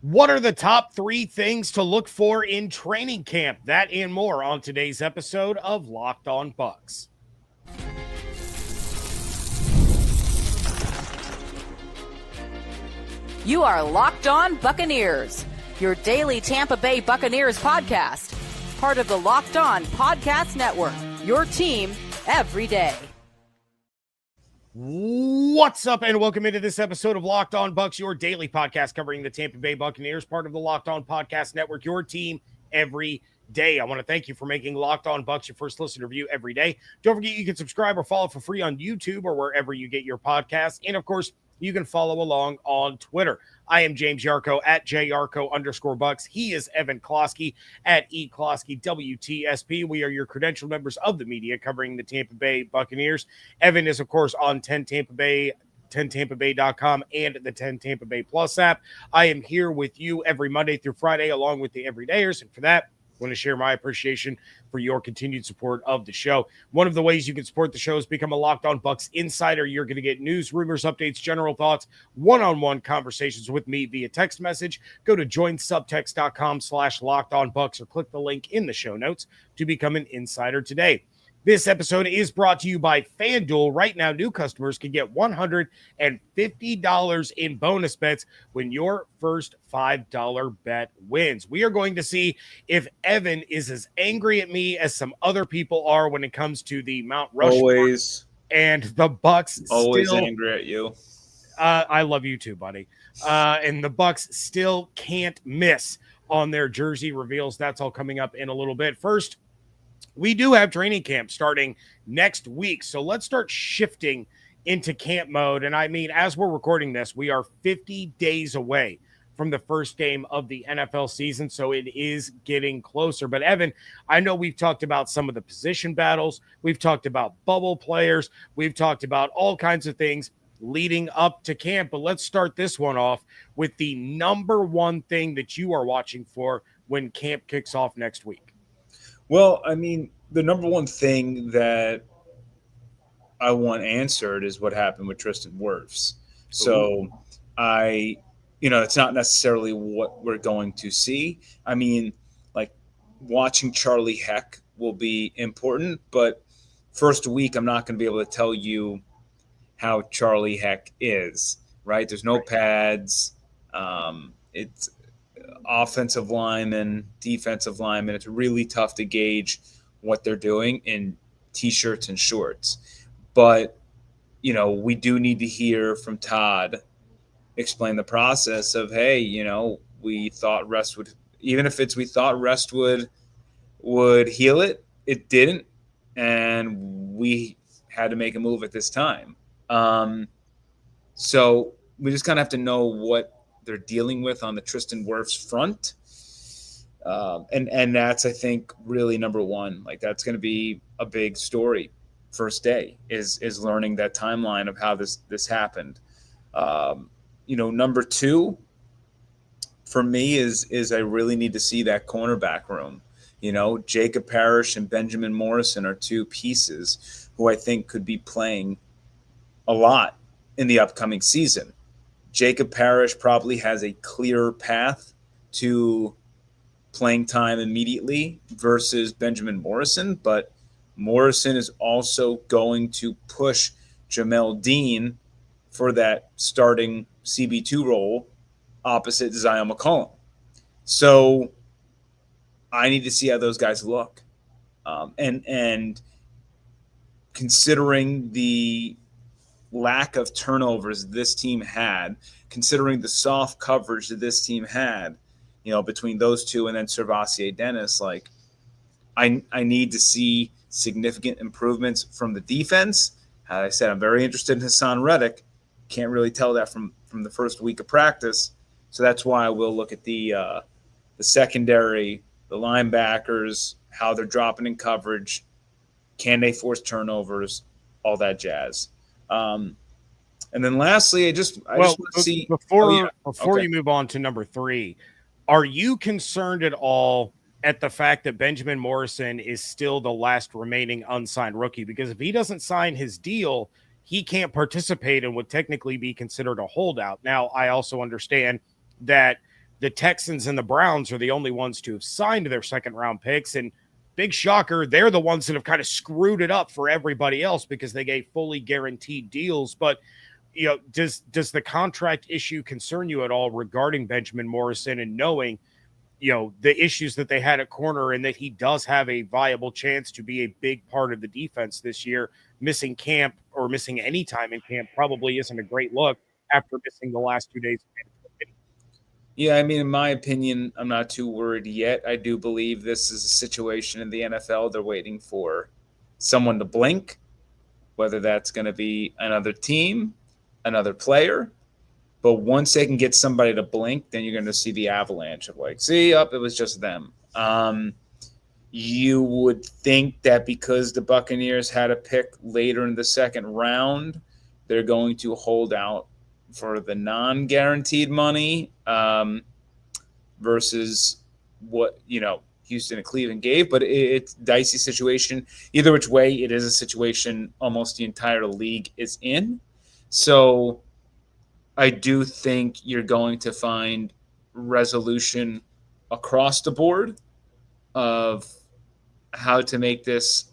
What are the top 3 things to look for in training camp? That and more on today's episode of Locked On Bucs. You are Locked On Buccaneers, your daily Tampa Bay Buccaneers podcast. Part of the Locked On Podcast Network, your team every day. What's up, and welcome into this episode of Locked On Bucs, your daily podcast covering the Tampa Bay Buccaneers, part of the Locked On Podcast Network, your team every day. I want to thank you for making Locked On Bucs your first listen review every day. Don't forget you can subscribe or follow for free on YouTube or wherever you get your podcasts. And of course, you can follow along on Twitter. I am James Yarcho at JYarcho_Bucs. He is Evan Klosky at EKlosky WTSP. We are your credentialed members of the media covering the Tampa Bay Buccaneers. Evan is, of course, on 10 Tampa Bay, 10tampabay.com and the 10 Tampa Bay Plus app. I am here with you every Monday through Friday along with the everydayers. And for that, I want to share my appreciation for your continued support of the show. One of the ways you can support the show is become a Locked On Bucs insider. You're going to get news, rumors, updates, general thoughts, one-on-one conversations with me via text message. Go to joinsubtext.com/LockedOnBucs or click the link in the show notes to become an insider today. This episode is brought to you by FanDuel. Right now, new customers can get $150 in bonus bets when your first $5 bet wins. We are going to see if Evan is as angry at me as some other people are when it comes to the Mt Rushmore. Always. And the Bucs Always still angry at you. I love you too, buddy. And the Bucs still can't miss on their jersey reveals. That's all coming up in a little bit. First, we do have training camp starting next week, so let's start shifting into camp mode. And I mean, as we're recording this, we are 50 days away from the first game of the NFL season, so it is getting closer. But Evan, I know we've talked about some of the position battles. We've talked about bubble players. We've talked about all kinds of things leading up to camp, but let's start this one off with the number one thing that you are watching for when camp kicks off next week. Well, I mean, the number one thing that I want answered is what happened with Tristan Wirfs. So it's not necessarily what we're going to see. I mean, like watching Charlie Heck will be important, but first week, I'm not going to be able to tell you how Charlie Heck is, right? There's no pads. It's offensive linemen, defensive linemen. It's really tough to gauge what they're doing in T-shirts and shorts. But, we do need to hear from Todd explain the process of, hey, we thought rest would – even if we thought rest would heal it, it didn't, and we had to make a move at this time. So we just kind of have to know what they're dealing with on the Tristan Wirfs front. And that's, I think, really number one. Like, that's going to be a big story first day is learning that timeline of how this happened. Number two for me is I really need to see that cornerback room. Jacob Parrish and Benjamin Morrison are two pieces who I think could be playing a lot in the upcoming season. Jacob Parrish probably has a clearer path to playing time immediately versus Benjamin Morrison, but Morrison is also going to push Jamel Dean for that starting CB2 role opposite Zion McCollum. So I need to see how those guys look. And considering the lack of turnovers this team had, considering the soft coverage that this team had, between those two and then Servassier Dennis, like I need to see significant improvements from the defense. As I said, I'm very interested in Hassan Reddick. Can't really tell that from the first week of practice. So that's why I will look at the secondary, the linebackers, how they're dropping in coverage. Can they force turnovers? All that jazz. And then lastly, I just want to see before you move on to number 3, are you concerned at all at the fact that Benjamin Morrison is still the last remaining unsigned rookie? Because if he doesn't sign his deal, he can't participate in what technically be considered a holdout. Now, I also understand that the Texans and the Browns are the only ones to have signed their second round picks. And big shocker, they're the ones that have kind of screwed it up for everybody else because they gave fully guaranteed deals. But, does the contract issue concern you at all regarding Benjamin Morrison and knowing, the issues that they had at corner and that he does have a viable chance to be a big part of the defense this year? Missing camp or missing any time in camp probably isn't a great look after missing the last 2 days. Yeah, I mean, in my opinion, I'm not too worried yet. I do believe this is a situation in the NFL. They're waiting for someone to blink, whether that's going to be another team, another player. But once they can get somebody to blink, then you're going to see the avalanche of it was just them. You would think that because the Buccaneers had a pick later in the second round, they're going to hold out for the non-guaranteed money versus what, Houston and Cleveland gave. But it's a dicey situation. Either which way, it is a situation almost the entire league is in. So I do think you're going to find resolution across the board of how to make this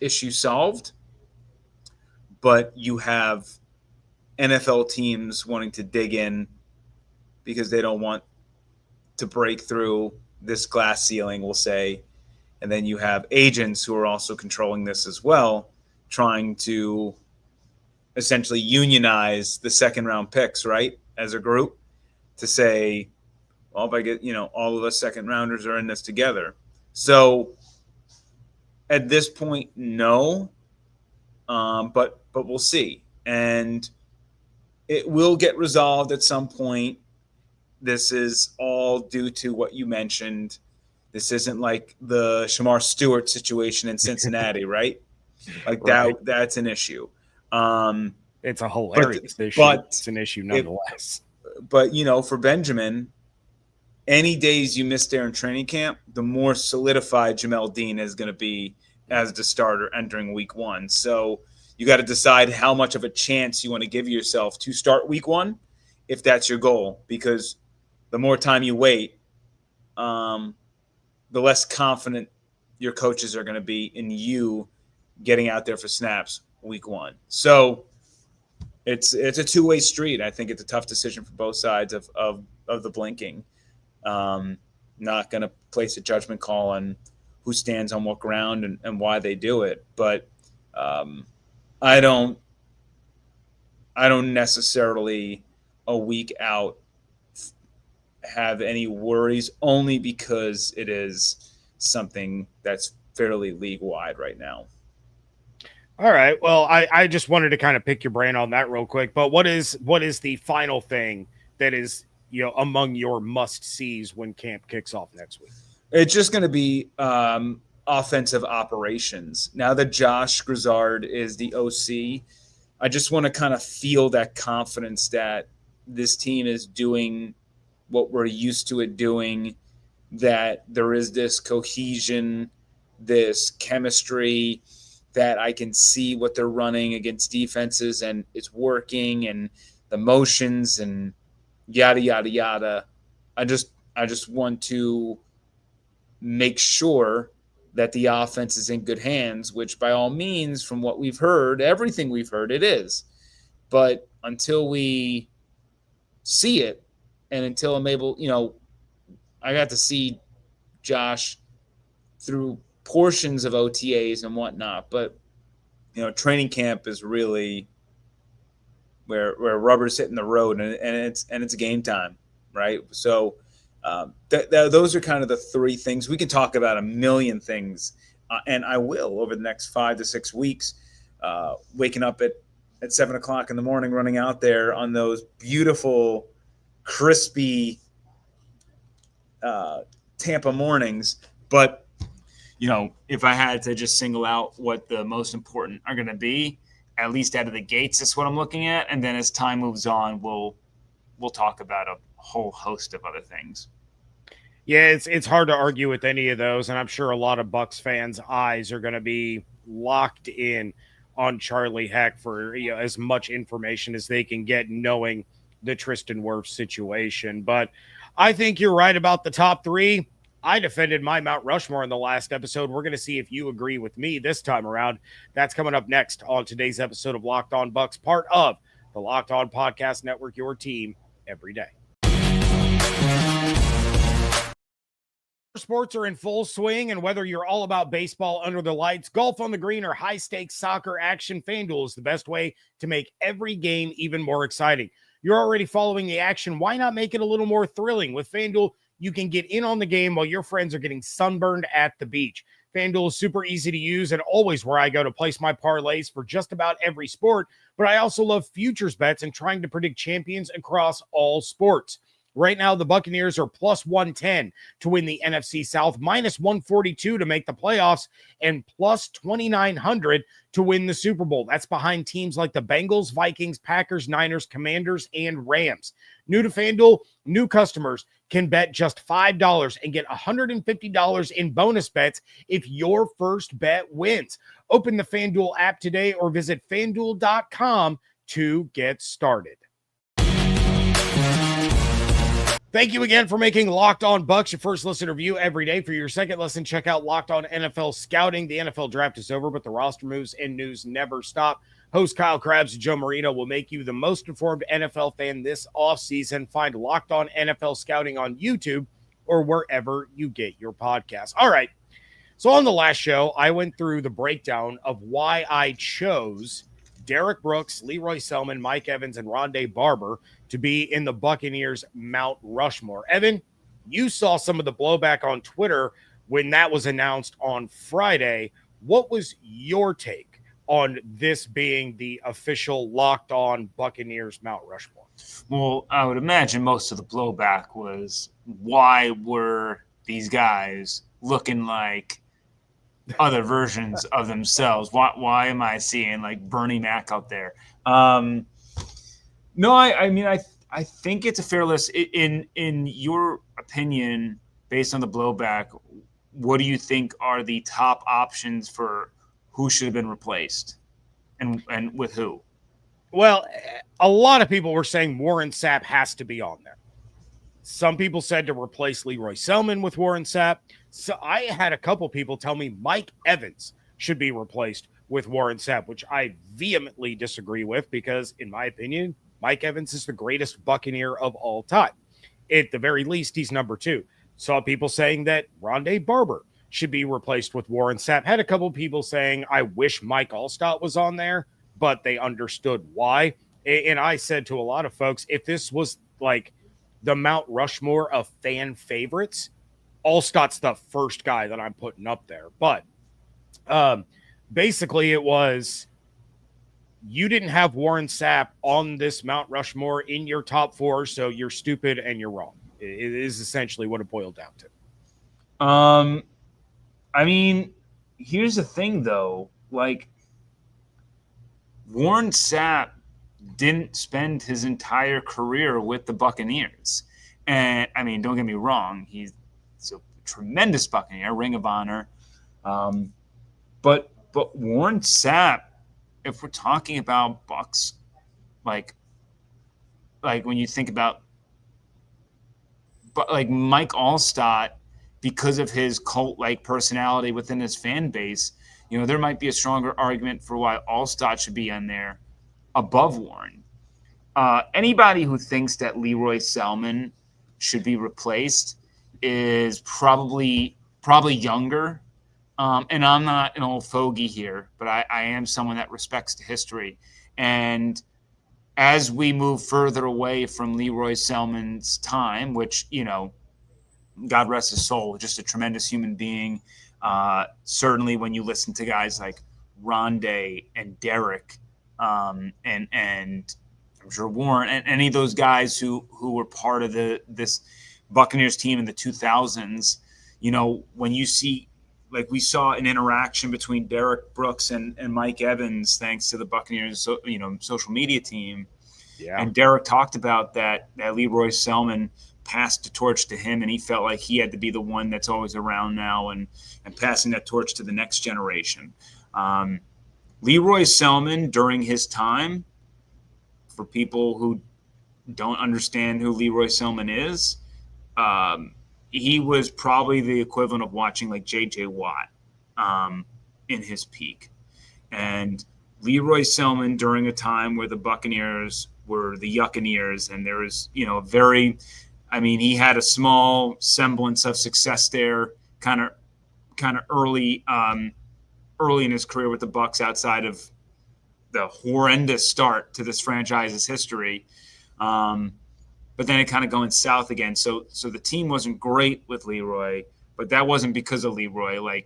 issue solved. But you have NFL teams wanting to dig in because they don't want to break through this glass ceiling, we'll say. And then you have agents who are also controlling this as well, trying to essentially unionize the second round picks, right, as a group to say, well, if I get, all of us second rounders are in this together. So at this point, no, but we'll see. And it will get resolved at some point. This is all due to what you mentioned. This isn't like the Shamar Stewart situation in Cincinnati, right? That's an issue. It's a hilarious issue. But it's an issue nonetheless. But for Benjamin, any days you miss there in training camp, the more solidified Jamel Dean is going to be as the starter entering week one. So you got to decide how much of a chance you want to give yourself to start week one, if that's your goal, because the more time you wait, the less confident your coaches are going to be in you getting out there for snaps week one. So it's a two-way street. I think it's a tough decision for both sides of the blinking. Not going to place a judgment call on who stands on what ground and why they do it. But I don't necessarily a week out have any worries, only because it is something that's fairly league-wide right now. All right. Well, I just wanted to kind of pick your brain on that real quick. But what is the final thing that is, among your must-sees when camp kicks off next week? It's just going to be offensive operations. Now that Josh Grizzard is the OC, I just want to kind of feel that confidence that this team is doing what we're used to it doing, that there is this cohesion, this chemistry, that I can see what they're running against defenses and it's working, and the motions and yada, yada, yada. I just want to make sure that the offense is in good hands, which by all means, from what we've heard, everything we've heard, it is. But until we see it, and until I'm able, I got to see Josh through portions of OTAs and whatnot, but training camp is really where rubber's hitting the road, and it's game time, right? So those are kind of the three things. We can talk about a million things, and I will over the next 5 to 6 weeks. Waking up at 7 o'clock in the morning, running out there on those beautiful, crispy Tampa mornings. But if I had to just single out what the most important are going to be, at least out of the gates, that's what I'm looking at. And then as time moves on, we'll talk about a whole host of other things. Yeah, it's hard to argue with any of those, and I'm sure a lot of Bucs fans' eyes are going to be locked in on Charlie Heck for as much information as they can get, knowing the Tristan Wirfs situation. But I think you're right about the top three. I defended my Mount Rushmore in the last episode. We're going to see if you agree with me this time around. That's coming up next on today's episode of Locked On Bucs, part of the Locked On Podcast Network, your team every day. Sports are in full swing, and whether you're all about baseball under the lights, golf on the green, or high-stakes soccer action, FanDuel is the best way to make every game even more exciting. You're already following the action. Why not make it a little more thrilling? With FanDuel, you can get in on the game while your friends are getting sunburned at the beach. FanDuel is super easy to use and always where I go to place my parlays for just about every sport, but I also love futures bets and trying to predict champions across all sports. Right now, the Buccaneers are plus 110 to win the NFC South, minus 142 to make the playoffs, and plus 2,900 to win the Super Bowl. That's behind teams like the Bengals, Vikings, Packers, Niners, Commanders, and Rams. New to FanDuel, new customers can bet just $5 and get $150 in bonus bets if your first bet wins. Open the FanDuel app today or visit FanDuel.com to get started. Thank you again for making Locked On Bucs your first listen review every day. For your second listen, check out Locked On NFL Scouting. The NFL draft is over, but the roster moves and news never stop. Host Kyle Krabs and Joe Marino will make you the most informed NFL fan this offseason. Find Locked On NFL Scouting on YouTube or wherever you get your podcasts. All right. So on the last show, I went through the breakdown of why I chose Derek Brooks, Leroy Selmon, Mike Evans, and Rondé Barber to be in the Buccaneers' Mount Rushmore. Evan, you saw some of the blowback on Twitter when that was announced on Friday. What was your take on this being the official Locked On Buccaneers Mount Rushmore? Well, I would imagine most of the blowback was, why were these guys looking like other versions of themselves? Why am I seeing like Bernie Mac out there? No, I mean, I think it's a fair list. In your opinion, based on the blowback, what do you think are the top options for who should have been replaced, and with who? Well, a lot of people were saying Warren Sapp has to be on there. Some people said to replace Leroy Selmon with Warren Sapp. So I had a couple people tell me Mike Evans should be replaced with Warren Sapp, which I vehemently disagree with because, in my opinion, Mike Evans is the greatest Buccaneer of all time. At the very least, he's number two. Saw people saying that Rondé Barber should be replaced with Warren Sapp. Had a couple people saying, I wish Mike Allstott was on there, but they understood why. And I said to a lot of folks, if this was like the Mount Rushmore of fan favorites, Allstott's the first guy that I'm putting up there. But basically it was, you didn't have Warren Sapp on this Mount Rushmore in your top four, so you're stupid and you're wrong. It is essentially what it boiled down to. I mean, here's the thing, though. Like, Warren Sapp didn't spend his entire career with the Buccaneers. And, I mean, don't get me wrong. He's a tremendous Buccaneer, Ring of Honor. But Warren Sapp, if we're talking about Bucs, like when you think about, but like Mike Allstott, because of his cult-like personality within his fan base, you know, there might be a stronger argument for why Allstott should be on there above Warren. Anybody who thinks that Leroy Selmon should be replaced is probably younger. And I'm not an old fogey here, but I am someone that respects the history. And as we move further away from Leroy Selmon's time, which, you know, God rest his soul, just a tremendous human being. Certainly when you listen to guys like Rondé and Derek and I'm sure Warren and any of those guys who were part of this Buccaneers team in the 2000s, you know, when you see, like we saw an interaction between Derek Brooks and Mike Evans, thanks to the Buccaneers, social media team. Yeah. And Derek talked about that Leroy Selmon passed the torch to him, and he felt like he had to be the one that's always around now and passing that torch to the next generation. Leroy Selmon, during his time, for people who don't understand who Leroy Selmon is, he was probably the equivalent of watching like J.J. Watt in his peak. And Leroy Selman, during a time where the Buccaneers were the Yuccaneers, and there was, he had a small semblance of success there, kind of early in his career with the Bucs, outside of the horrendous start to this franchise's history. But then it kind of going south again. So the team wasn't great with Leroy, but that wasn't because of Leroy.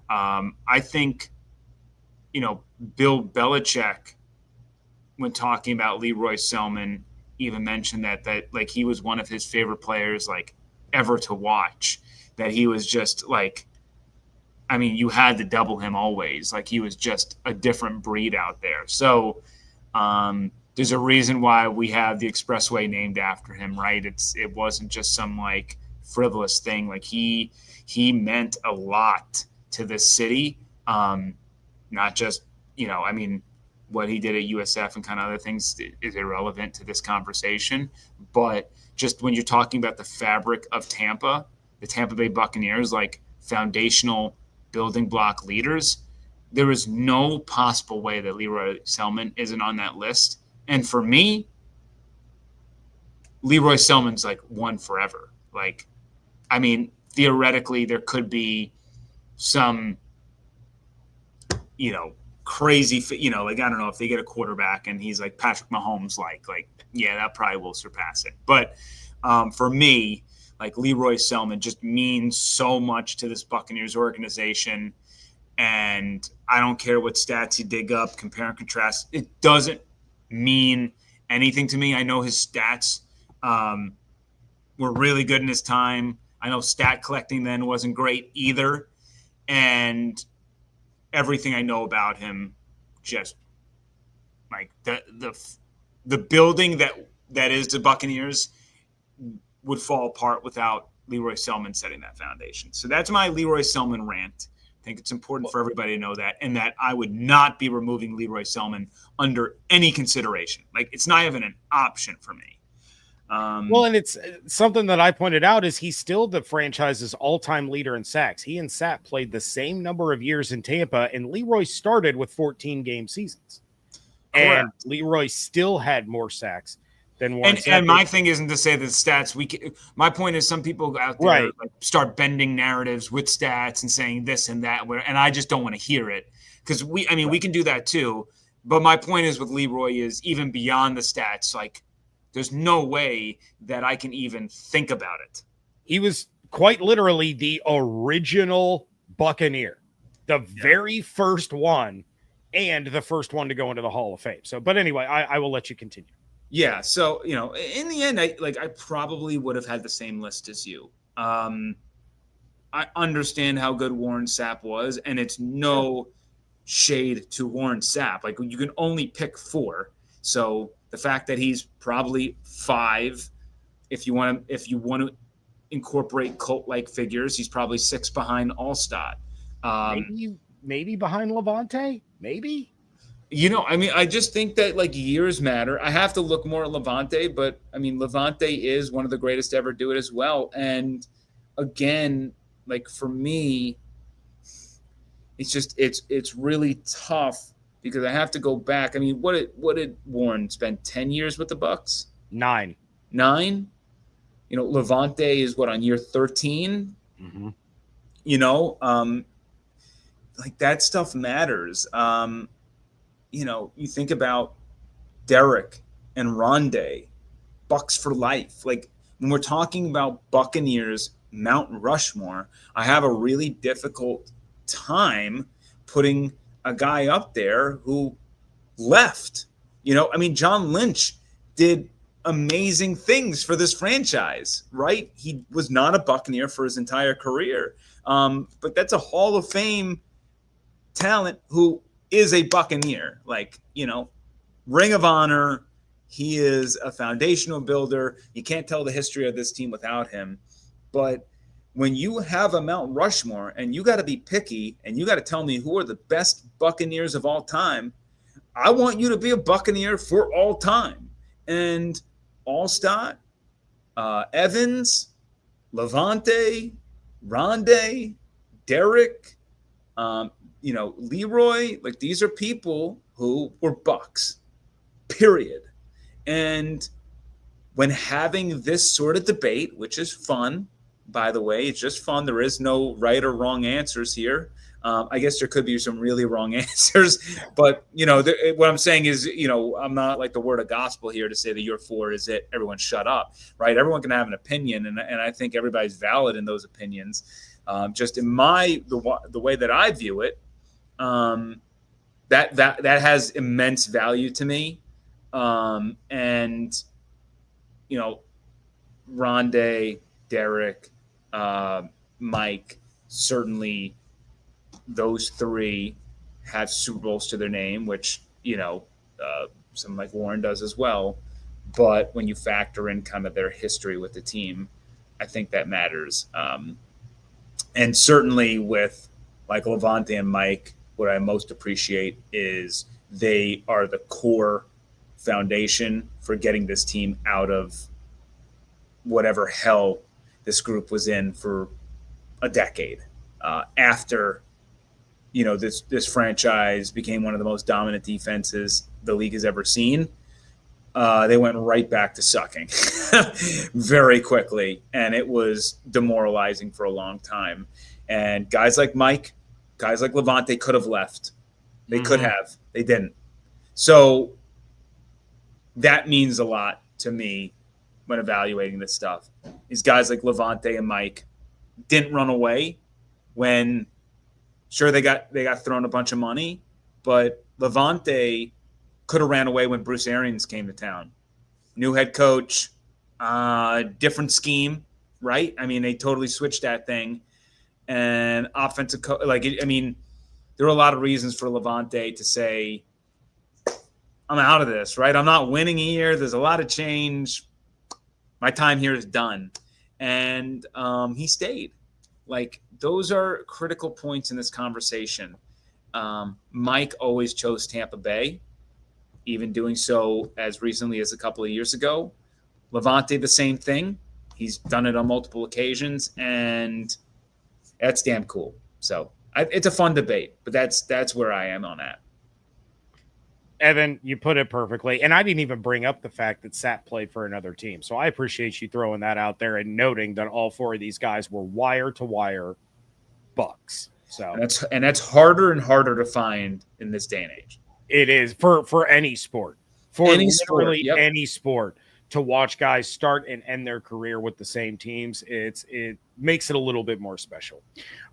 I think, Bill Belichick, when talking about Leroy Selman, even mentioned that he was one of his favorite players ever to watch. That he was just you had to double him always. He was just a different breed out there. So there's a reason why we have the expressway named after him, right? It wasn't just some frivolous thing. He meant a lot to this city. Not just, what he did at USF and kind of other things is irrelevant to this conversation. But just when you're talking about the fabric of Tampa, the Tampa Bay Buccaneers, foundational building block leaders, there is no possible way that Leroy Selman isn't on that list. And for me, Leroy Selman's one forever. Theoretically, there could be some, crazy, I don't know if they get a quarterback and he's Patrick Mahomes, yeah, that probably will surpass it. But for me, Leroy Selman just means so much to this Buccaneers organization. And I don't care what stats you dig up, compare and contrast. It doesn't mean anything to me. I know his stats were really good in his time. I know stat collecting then wasn't great either. And everything I know about him, just the building that is the Buccaneers would fall apart without Leroy Selman setting that foundation. So that's my Leroy Selman rant. I think it's important for everybody to know that, and that I would not be removing Leroy Selman under any consideration. It's not even an option for me. And it's something that I pointed out is he's still the franchise's all-time leader in sacks. He and Sapp played the same number of years in Tampa, and Leroy started with 14-game seasons. Correct. And Leroy still had more sacks than Warren. And my thing isn't to say that stats my point is some people out there start bending narratives with stats and saying this and that, and I just don't want to hear it, because we can do that too. But my point is with Leroy is even beyond the stats, there's no way that I can even think about it. He was quite literally the original Buccaneer, the very first one, and the first one to go into the Hall of Fame. So, but anyway, I will let you continue. Yeah. So, in the end, I probably would have had the same list as you. I understand how good Warren Sapp was, and it's no shade to Warren Sapp. You can only pick 4. So the fact that he's probably 5, if you want to incorporate cult-like figures, he's probably 6 behind Allstott. Maybe behind Levante, maybe. I just think that years matter. I have to look more at Levante, but Levante is one of the greatest to ever do it as well. And again, for me, it's really tough. Because I have to go back. What did Warren spend 10 years with the Bucs? 9. Levante is on year 13. Mm-hmm. That stuff matters. You think about Derek and Rondé, Bucs for life. When we're talking about Buccaneers, Mount Rushmore, I have a really difficult time putting a guy up there who left. John Lynch did amazing things for this franchise, right? He was not a Buccaneer for his entire career. But that's a Hall of Fame talent who is a Buccaneer. Ring of Honor. He is a foundational builder. You can't tell the history of this team without him. But when you have a Mount Rushmore and you got to be picky and you got to tell me who are the best Buccaneers of all time, I want you to be a Buccaneer for all time. And Allstott, Evans, Levante, Rondé, Derek, Leroy, like these are people who were Bucs, period. And when having this sort of debate, which is fun, by the way, it's just fun. There is no right or wrong answers here. I guess there could be some really wrong answers, but what I'm saying is, I'm not like the word of gospel here to say that you're for is it. Everyone shut up, right? Everyone can have an opinion, and I think everybody's valid in those opinions. Just in the way that I view it, that has immense value to me, and Rondé, Derek, Mike, certainly those three have Super Bowls to their name, which, someone like Warren does as well. But when you factor in kind of their history with the team, I think that matters. And certainly with like Levante and Mike, what I most appreciate is they are the core foundation for getting this team out of whatever hell this group was in for a decade. After this franchise became one of the most dominant defenses the league has ever seen, they went right back to sucking very quickly, and it was demoralizing for a long time. And guys like Mike, guys like Levante could have left. They could have. They didn't. So that means a lot to me when evaluating this stuff. These guys like Levante and Mike didn't run away when, sure, they got thrown a bunch of money, but Levante could have ran away when Bruce Arians came to town. New head coach, different scheme, right? I mean, they totally switched that thing. And offensive there are a lot of reasons for Levante to say, I'm out of this, right? I'm not winning here. There's a lot of change. My time here is done. And he stayed. Like, those are critical points in this conversation. Mike always chose Tampa Bay, even doing so as recently as a couple of years ago. Levante, the same thing. He's done it on multiple occasions, and that's damn cool. So it's a fun debate, but that's where I am on that. Evan, you put it perfectly. And I didn't even bring up the fact that Sapp played for another team. So I appreciate you throwing that out there and noting that all four of these guys were wire-to-wire Bucs. So and that's harder and harder to find in this day and age. It is for any sport. For any literally sport, yep. Any sport. To watch guys start and end their career with the same teams, it makes it a little bit more special.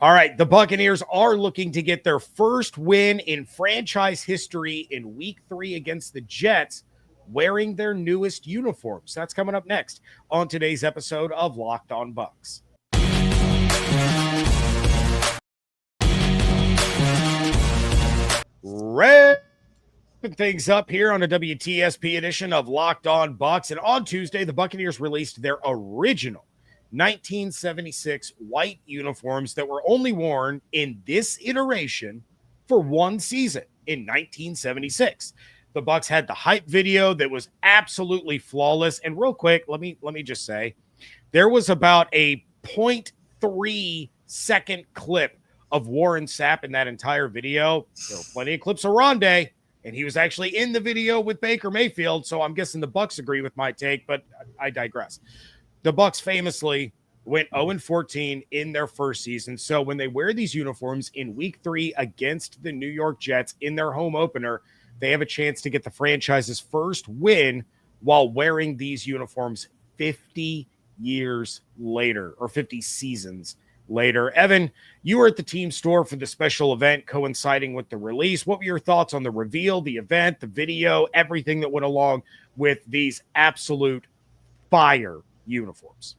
All right, the Buccaneers are looking to get their first win in franchise history in Week 3 against the Jets, wearing their newest uniforms. That's coming up next on today's episode of Locked On Bucs. Things up here on a WTSP edition of Locked On Bucs. And on Tuesday, the Buccaneers released their original 1976 white uniforms that were only worn in this iteration for one season in 1976. The Bucs had the hype video that was absolutely flawless. And real quick, let me just say, there was about a 0.3 second clip of Warren Sapp in that entire video. There were plenty of clips of Rondé, and he was actually in the video with Baker Mayfield, so I'm guessing the Bucs agree with my take, but I digress. The Bucs famously went 0-14 in their first season, so when they wear these uniforms in Week 3 against the New York Jets in their home opener, they have a chance to get the franchise's first win while wearing these uniforms 50 years later, or 50 seasons later. Evan, you were at the team store for the special event coinciding with the release. What were your thoughts on the reveal, the event, the video, everything that went along with these absolute fire uniforms?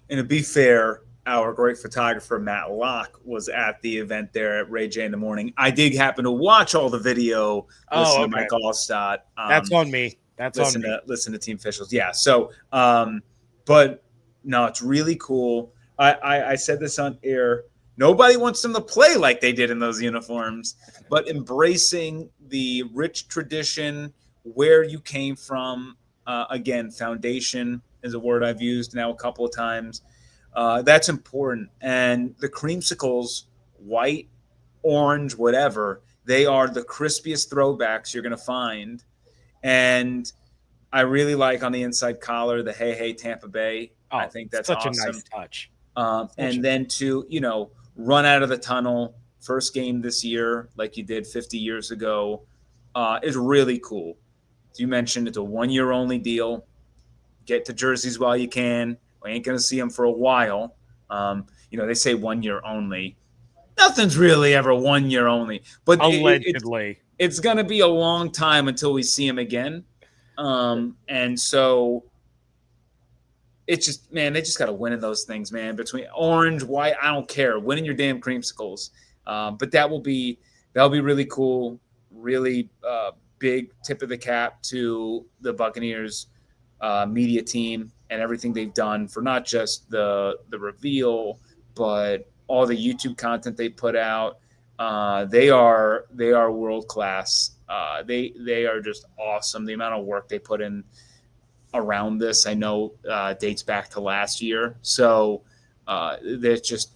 And to be fair, our great photographer, Matt Locke, was at the event there at Ray J in the morning. I did happen to watch all the video, listen to Mike Allstott. That's on me. Listen to team officials. Yeah. So, but no, it's really cool. I said this on air. Nobody wants them to play like they did in those uniforms, but embracing the rich tradition, where you came from. Again, foundation is a word I've used now a couple of times. That's important. And the creamsicles, white, orange, whatever, they are the crispiest throwbacks you're going to find. And I really like on the inside collar the Hey Tampa Bay. I think that's such awesome. a nice touch. And then to, run out of the tunnel, first game this year, like you did 50 years ago, is really cool. As you mentioned, it's a 1 year only deal. Get the jerseys while you can. We ain't going to see them for a while. They say 1 year only. Nothing's really ever 1 year only. But allegedly, it's going to be a long time until we see them again. And so it's just, man, they just got to win in those things, man. Between orange, white, I don't care. Winning your damn creamsicles. But that'll be really cool. Really big tip of the cap to the Buccaneers media team and everything they've done for not just the reveal, but all the YouTube content they put out. They are world class. They are just awesome. The amount of work they put in around this, I know, dates back to last year. So it's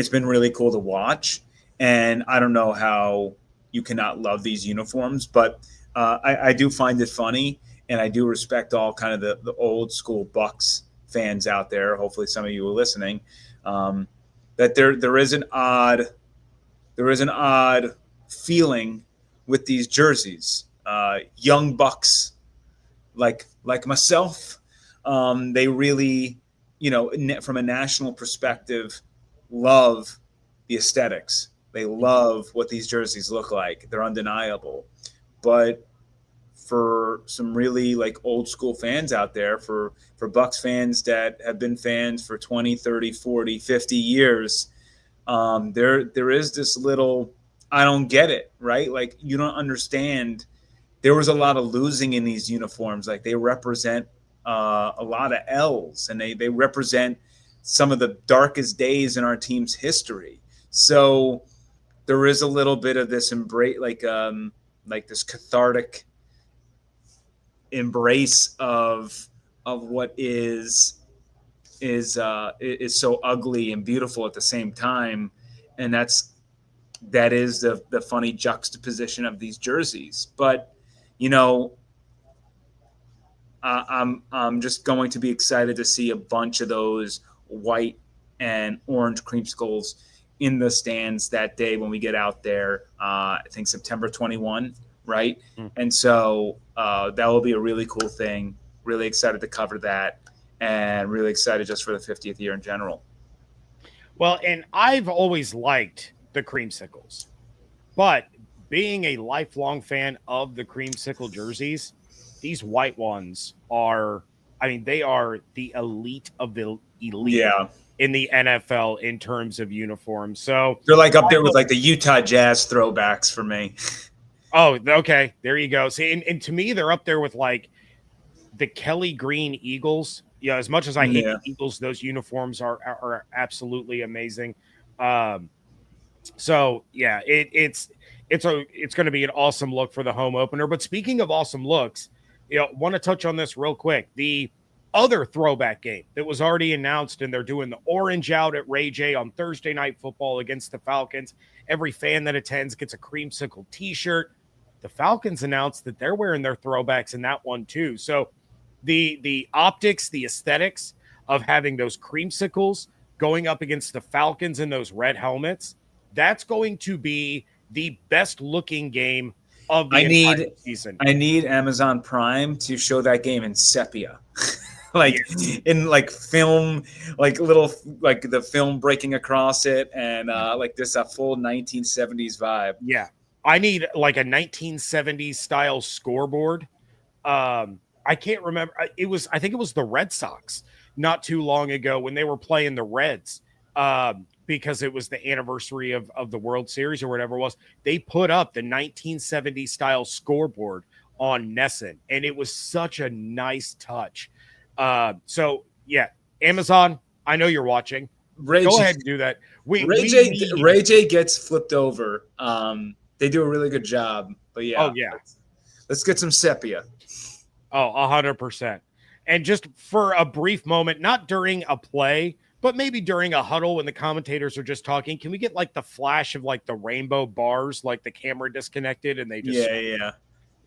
been really cool to watch. And I don't know how you cannot love these uniforms, but I do find it funny. And I do respect all kind of the old school Bucs fans out there. Hopefully some of you are listening. That there is an odd feeling with these jerseys. Young Bucs like myself, they really, from a national perspective, love the aesthetics. They love what these jerseys look like. They're undeniable. But for some really old school fans out there, for Bucs fans that have been fans for 20, 30, 40, 50 years, there is this little, I don't get it, right? You don't understand. There was a lot of losing in these uniforms. They represent a lot of L's, and they represent some of the darkest days in our team's history. So there is a little bit of this embrace, this cathartic embrace of what is so ugly and beautiful at the same time, and that is the funny juxtaposition of these jerseys. But I'm just going to be excited to see a bunch of those white and orange creamsicles in the stands that day when we get out there. I think September 21, right? And so that will be a really cool thing. Really excited to cover that, and really excited just for the 50th year in general. Well, and I've always liked the creamsicles, but being a lifelong fan of the creamsicle jerseys, these white ones they are the elite of the elite in the NFL in terms of uniforms. So they're up there with the Utah Jazz throwbacks for me. Oh, okay. There you go. See, and to me, they're up there with the Kelly Green Eagles. As much as I hate the Eagles, those uniforms are absolutely amazing. So yeah, it's going to be an awesome look for the home opener. But speaking of awesome looks, want to touch on this real quick. The other throwback game that was already announced, and they're doing the orange out at Ray J on Thursday Night Football against the Falcons. Every fan that attends gets a creamsicle t-shirt. The Falcons announced that they're wearing their throwbacks in that one too. So the optics, the aesthetics of having those creamsicles going up against the Falcons in those red helmets, that's going to be the best looking game of the entire season. I need Amazon Prime to show that game in sepia. In film, little the film breaking across it, and this a full 1970s vibe. Yeah. I need a 1970s style scoreboard. I can't remember. I think it was the Red Sox not too long ago when they were playing the Reds, because it was the anniversary of the World Series or whatever it was. They put up the 1970s style scoreboard on Nesson, and it was such a nice touch. So yeah, Amazon, I know you're watching. Go ahead and do that. Ray J gets flipped over. They do a really good job, but yeah. Oh yeah. Let's get some sepia. Oh, 100%. And just for a brief moment, not during a play, but maybe during a huddle when the commentators are just talking, can we get like the flash of like the rainbow bars, like the camera disconnected and they just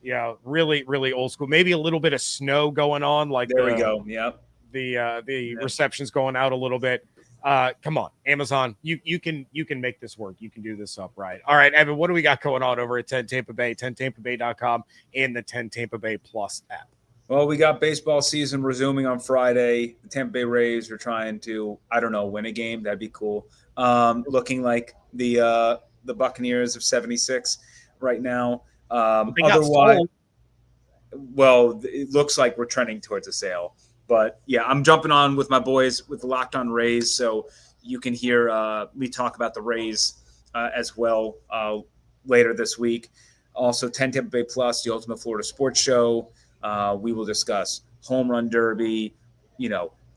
yeah, really, really old school. Maybe a little bit of snow going on, like there we go. Yep. The reception's going out a little bit. Come on, Amazon, you can make this work. You can do this up right. All right, Evan, what do we got going on over at 10 Tampa Bay, 10tampabay.com and the 10 Tampa Bay Plus app? Well, we got baseball season resuming on Friday. The Tampa Bay Rays are trying to, win a game. That'd be cool. Looking like the Buccaneers of 76 right now. Otherwise, well, it looks like we're trending towards a sale. But, yeah, I'm jumping on with my boys with the Locked On Rays, so you can hear me talk about the Rays as well later this week. Also, 10 Tampa Bay Plus, the Ultimate Florida Sports Show. We will discuss home run derby,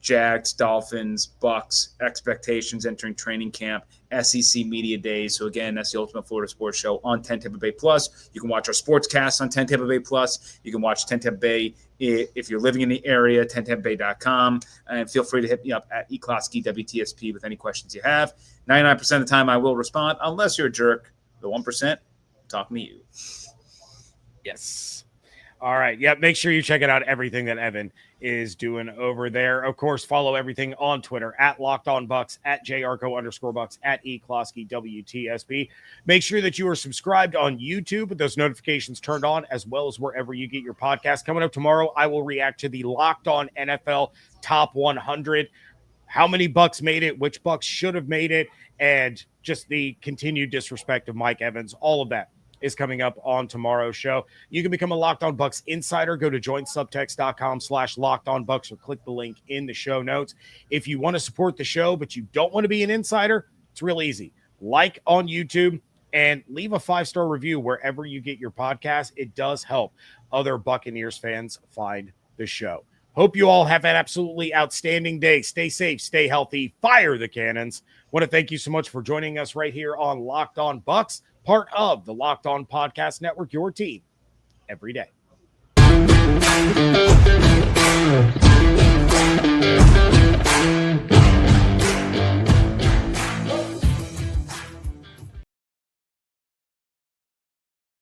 Jags, Dolphins, Bucs, expectations entering training camp, SEC Media Days. So, again, that's the Ultimate Florida Sports Show on 10 Tampa Bay Plus. You can watch our sportscast on 10 Tampa Bay Plus. You can watch 10 Tampa Bay if you're living in the area, 10tampabay.com. And feel free to hit me up at eCloskey WTSP with any questions you have. 99% of the time I will respond, unless you're a jerk. The 1%, talking to you. Yes. All right. Yeah. Make sure you check it out. Everything that Evan is doing over there. Of course, follow everything on Twitter at Locked On Bucs, at JYarcho_Bucs, at eCloskey WTSP. Make sure that you are subscribed on YouTube with those notifications turned on, as well as wherever you get your podcast. Coming up tomorrow, I will react to the Locked On NFL Top 100. How many Bucs made it? Which Bucs should have made it? And just the continued disrespect of Mike Evans. All of that is coming up on tomorrow's show. You can become a Locked On Bucs insider. Go to joinsubtext.com/LockedOnBucs or click the link in the show notes. If you want to support the show, but you don't want to be an insider, it's real easy. Like on YouTube and leave a 5-star review wherever you get your podcast. It does help other Buccaneers fans find the show. Hope you all have an absolutely outstanding day. Stay safe, stay healthy, fire the cannons. Want to thank you so much for joining us right here on Locked On Bucs, part of the Locked On Podcast Network, your team every day.